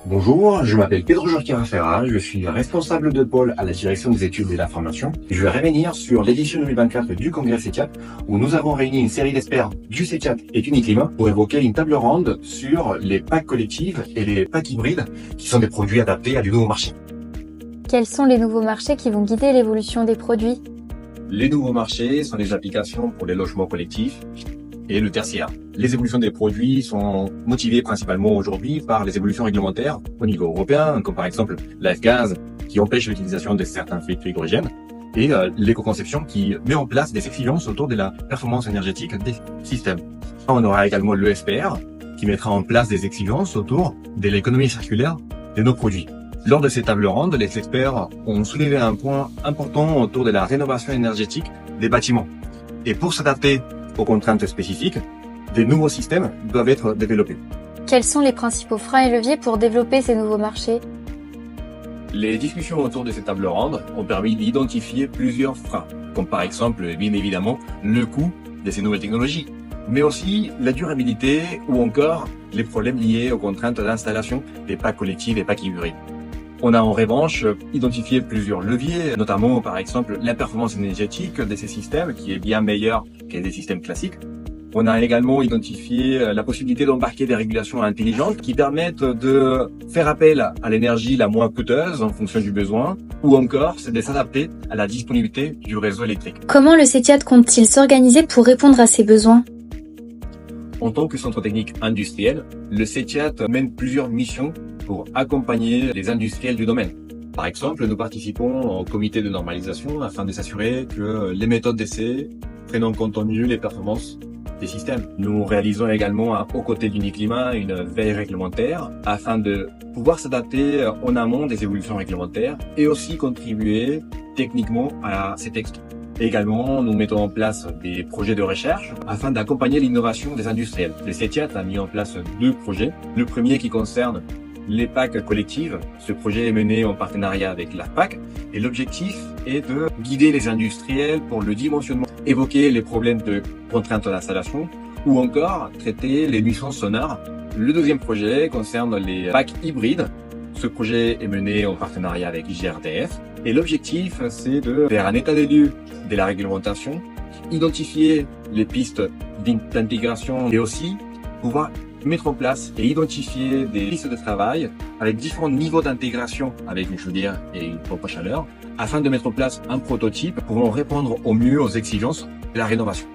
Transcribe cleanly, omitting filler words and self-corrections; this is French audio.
Bonjour, je m'appelle Pedro Jorquera Ferra, je suis responsable de pôle à la direction des études et de la formation. Je vais revenir sur l'édition 2024 du congrès CETIAT où nous avons réuni une série d'experts du CETIAT et d'Uniclimat pour évoquer une table ronde sur les packs collectifs et les packs hybrides qui sont des produits adaptés à du nouveau marché. Quels sont les nouveaux marchés qui vont guider l'évolution des produits? Les nouveaux marchés sont les applications pour les logements collectifs et le tertiaire. Les évolutions des produits sont motivées principalement aujourd'hui par les évolutions réglementaires au niveau européen, comme par exemple la F-Gaz qui empêche l'utilisation de certains fluides frigorigènes et l'éco-conception qui met en place des exigences autour de la performance énergétique des systèmes. On aura également l'ESPR qui mettra en place des exigences autour de l'économie circulaire de nos produits. Lors de ces tables rondes, les experts ont soulevé un point important autour de la rénovation énergétique des bâtiments. Et pour s'adapter aux contraintes spécifiques, des nouveaux systèmes doivent être développés. Quels sont les principaux freins et leviers pour développer ces nouveaux marchés? Les discussions autour de ces tables rondes ont permis d'identifier plusieurs freins, comme par exemple, bien évidemment, le coût de ces nouvelles technologies, mais aussi la durabilité ou encore les problèmes liés aux contraintes d'installation des packs collectifs et packs hybrides. On a en revanche identifié plusieurs leviers, notamment par exemple la performance énergétique de ces systèmes qui est bien meilleure que des systèmes classiques. On a également identifié la possibilité d'embarquer des régulations intelligentes qui permettent de faire appel à l'énergie la moins coûteuse en fonction du besoin, ou encore c'est de s'adapter à la disponibilité du réseau électrique. Comment le CETIAT compte-t-il s'organiser pour répondre à ces besoins? En tant que centre technique industriel, le CETIAT mène plusieurs missions pour accompagner les industriels du domaine. Par exemple, nous participons au comité de normalisation afin de s'assurer que les méthodes d'essai prennent en compte au mieux les performances des systèmes. Nous réalisons également, aux côtés d'Uniclimat, une veille réglementaire afin de pouvoir s'adapter en amont des évolutions réglementaires et aussi contribuer techniquement à ces textes. Également, nous mettons en place des projets de recherche afin d'accompagner l'innovation des industriels. Le CETIAT a mis en place 2 projets. Le premier qui concerne les packs collectifs. Ce projet est mené en partenariat avec l'ARPAC et l'objectif est de guider les industriels pour le dimensionnement, évoquer les problèmes de contraintes d'installation ou encore traiter les nuisances sonores. Le deuxième projet concerne les packs hybrides. Ce projet est mené en partenariat avec GRDF et l'objectif c'est de faire un état des lieux de la réglementation, identifier les pistes d'intégration et aussi pouvoir mettre en place et identifier des pistes de travail avec différents niveaux d'intégration avec une chaudière et une pompe à chaleur afin de mettre en place un prototype pouvant répondre au mieux aux exigences de la rénovation.